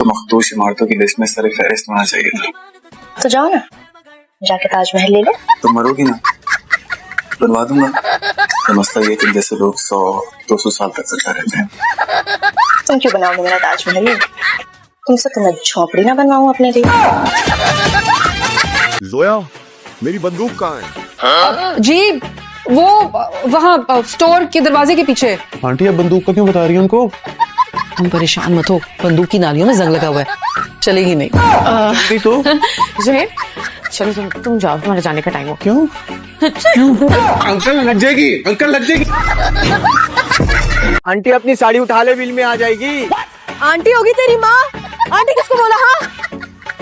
तो मखदूश इमारतों की लिस्ट में सर फहरिस्त होना चाहिए था। तो जाओ ना, जाके ताजमहल ले लो। तुम मरोगी ना, बनवा दूंगा। तो मसला ये तुम जैसे लोग 100-200 साल तक जिंदा रहते हैं। तुम क्यों बनाओगे मेरा ताजमहल? तुमसे तो मैं झोपड़ी ना बनवाऊं अपने लिए। जोया, मेरी बंदूक कहाँ है? जी वो वहाँ स्टोर के दरवाजे के पीछे। आंटी अब बंदूक का क्यों बता रही है उनको? तुम परेशान मत हो, बंदूक की नालियों में जंग लगा हुआ है, चलेगी नहीं। तो जोहेब चलो तुम जाओ, तुम्हारे जाने का टाइम हो। क्यों? अंकल लग जाएगी, अंकल लग जाएगी। आंटी अपनी साड़ी उठा ले, बिल में आ जाएगी। आंटी होगी तेरी माँ। आंटी किसको बोला? हाँ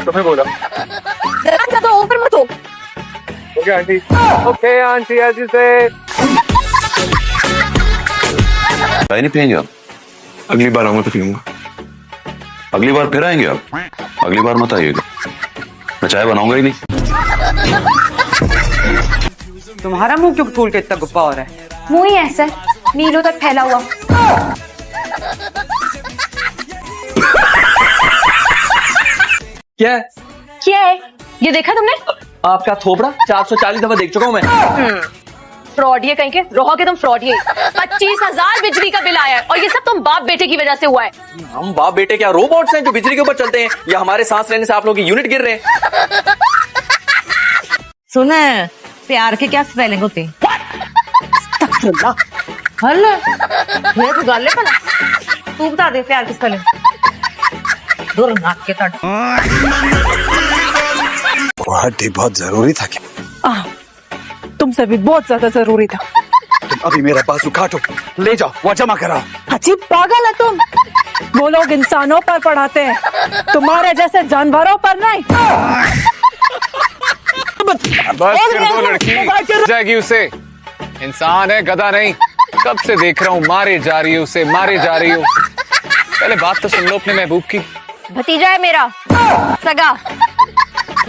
तुम्हें बोला। ज्यादा ऊपर मत हो। Okay aunty, okay aunty as you say. चाय नहीं पियेंगे आप? अगली बार आऊंगा तो पीऊंगा। अगली बार फिर आएंगे आप? अगली बार मत आइएगा, मैं चाय बनाऊंगा ही नहीं। तुम्हारा मुंह क्यों फूल के इतना गुप्पा हो रहा है? मुंह ही ऐसा है, मीलों तक फैला हुआ। क्या है? क्या है ये? देखा तुमने? आपका थोपड़ा 440 दफा देख चुका हूँ मैं। फ्रॉडिये कहीं के, रहोगे तुम फ्रॉडिये। 25,000 बिजली का बिल आया है और ये सब तुम बाप बेटे की वजह से हुआ है। हम बाप बेटे क्या रोबोट्स हैं जो बिजली के ऊपर चलते हैं, या हमारे सांस लेने से आप लोगों की यूनिट गिर रहे हैं? सुना है प्यार के क्या स्पेलिंग होती है? हल्ला मैं तो गाले पड़ा, तू बता दे प्यार की स्पेलिंग। दूर नाक के तट। हड्डी बहुत जरूरी था क्या? तुमसे भी बहुत ज्यादा जरूरी था। तुम अभी मेरा बाजू काटो, ले जाओ, वो जमा करा। अजीब पागल है तुम। वो लोग इंसानों पर पढ़ाते हैं, तुम्हारे जैसे जानवरों पर नहीं। बस कर दो लड़की, जाएगी उसे। इंसान है, गधा नहीं। कब से देख रहा हूँ, मारे जा रही है उसे, मारे जा रही हो। पहले बात तो सुन लो अपने महबूब की। भतीजा है मेरा सगा।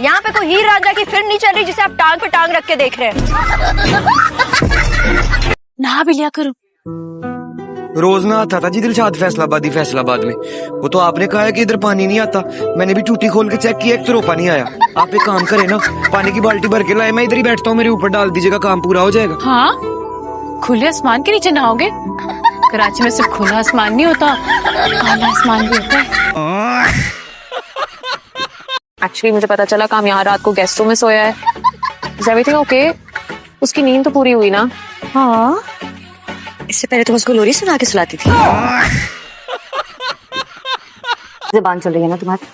यहाँ पे कोई हीर रांझा की फिल्म नहीं चल रही जिसे आप टांग पे टांग रख के देख रहे हैं। नहा भी लिया करो। रोज ना आता था जी दिलशाद फैसलाबाद में। वो तो आपने कहा है कि इधर पानी नहीं आता। मैंने भी टूटी खोल के चेक किया, एक तो पानी आया। आप एक काम करें ना, पानी की बाल्टी भर के लाए, मैं इधर ही बैठता हूँ, मेरे ऊपर डाल दीजिएगा, काम पूरा हो जाएगा। हाँ, खुले आसमान के नीचे नहाओगे? कराची में सिर्फ खुला आसमान नहीं होता, काला आसमान भी होता है। एक्चुअली मुझे पता चला काम यहाँ रात को गेस्ट रूम में सोया है। Is everything okay? उसकी नींद तो पूरी हुई ना? हाँ, इससे पहले तुम उसको लोरी सुना के सुलाती थी। ज़बान चल रही है ना तुम्हारी?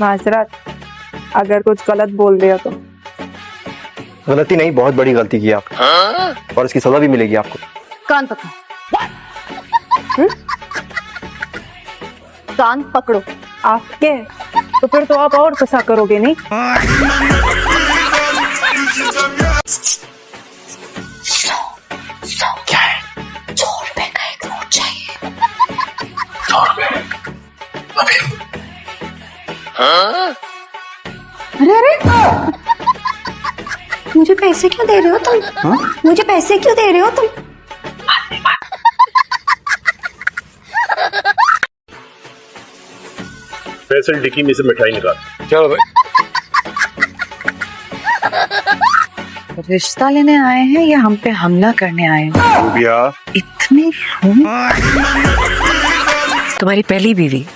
माजरत, अगर कुछ गलत बोल दिया तो। गलती नहीं, बहुत बड़ी गलती की आप, और इसकी सजा भी मिलेगी आपको। कान पकड़ो। कान पकड़ो। आपके तो फिर तो आप और गुस्सा करोगे नहीं? क्या है? 100 रुपए का एक नोट चाहिए। 100 रुपए? अरे मुझे पैसे क्यों दे रहे हो तुम? हाँ? मुझे पैसे क्यों दे रहे हो तुम? फैसल डिक्की में से मिठाई निकाल। चलो भाई। रिश्ता लेने आए हैं या हम पे हमला करने आए हैं? इतने तुम्हारी पहली बीवी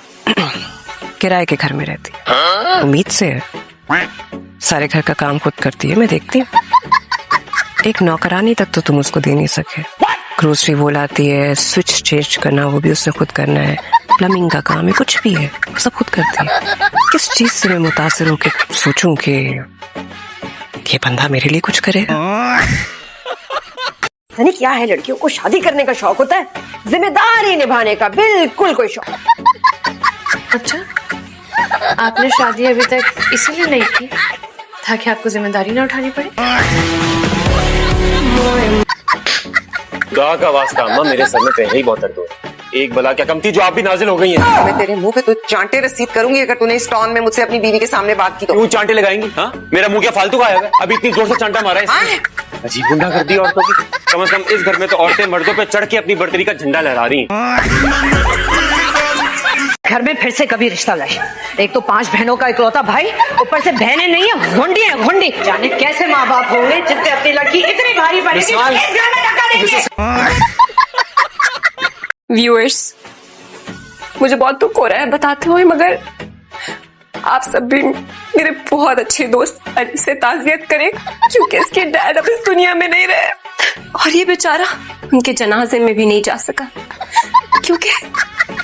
किराए के घर में रहती है, उम्मीद से है, सारे घर का काम खुद करती है, मैं देखती हूँ। एक नौकरानी तक तो तुम उसको दे नहीं सके। ग्रोसरी वो लाती है, स्विच चेंज करना वो भी उसने खुद करना है, प्लम्बिंग का काम है, कुछ भी है वो सब खुद करती है। किस चीज से मैं मुतासिर होकर सोचूं कि ये बंदा मेरे लिए कुछ करेगा? यानी क्या है, लड़कियों को शादी करने का शौक होता है, जिम्मेदारी निभाने का बिल्कुल कोई शौक। अच्छा, आपने शादी अभी तक इसीलिए नहीं की ताकि आपको जिम्मेदारी ना उठानी पड़े? गा का वास्ता अम्मा, मेरे सर में पहले ही बहुत दर्द हो रहा है। एक बला क्या कम थी जो आप भी नाजिल हो गई हैं। मैं तेरे मुंह पे तो चांटे रसीद करूंगी अगर तूने इस टॉन में मुझसे अपनी बीवी के सामने बात की तो। क्यों चांटे लगाएंगी? हाँ, मेरा मुंह क्या फालतू का आया? अभी इतनी जोर से चांटा मारा है इसने। अजीब गुंडा कर दी औरतों की। कम से कम इस घर में तो औरतें मर्दों पे चढ़ के अपनी बर्तरी का झंडा लहरा रही हैं। घर में फिर से कभी रिश्ता लाई। एक तो 5 बहनों का इकलौता भाई, ऊपर से बहनें नहीं है, घुंडी है घुंडी। जाने कैसे माँ बाप होंगे जिनसे अपनी लड़की इतनी भारी पड़ेगी इस घर में धक्का देंगे। व्यूअर्स, मुझे बहुत दुख हो रहा है बताते हुए, मगर आप सब भी मेरे बहुत अच्छे दोस्त अली से ताज़ियत करें, क्योंकि इसके डैड अब इस दुनिया में नहीं रहे और ये बेचारा उनके जनाजे में भी नहीं जा सका, क्योंकि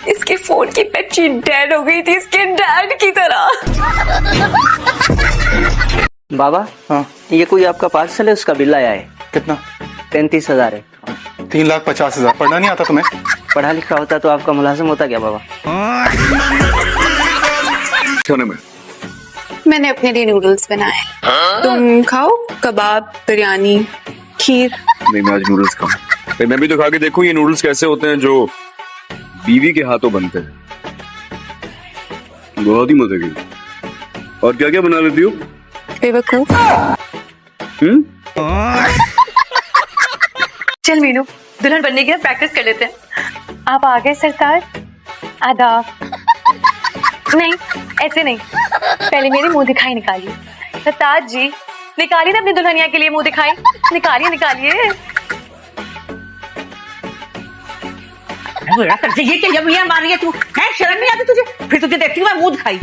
इसके फोन की बैटरी डेड हो गई थी इसके डैड की तरह। बाबा, हाँ, ये कोई आपका पार्सल है, उसका बिल आया है। कितना? 35,000 है। 3,50,000। पढ़ना नहीं आता तुम्हें? पढ़ा लिखा होता तो आपका मुलाजिम होता क्या बाबा? क्यों नहीं? मैंने अपने लिए नूडल्स बनाए, तुम खाओ कबाब, बिरयानी, खीर। नहीं, मैं आज नूडल्स खाऊं। मैं भी तो खा के देखूं ये नूडल्स कैसे होते हैं जो बीवी के हाथों बनते हैं। बहुत ही मजे की। और क्या क्या बना लेती हो? बेवकूफ। चल मीनू, दुल्हन बनने की प्रैक्टिस कर लेते हैं। आप आ गए सरकार। आदाब। नहीं, ऐसे नहीं, पहले मेरी मुंह दिखाई निकालिए। सरताज जी, निकालिए ना अपनी दुल्हनिया के लिए मुंह दिखाई, निकालिए निकालिए। ये क्या जब यहाँ मार रही है तू? है शर्म नहीं आती तुझे? फिर तुझे देखती हूँ मैं मुंह दिखाई।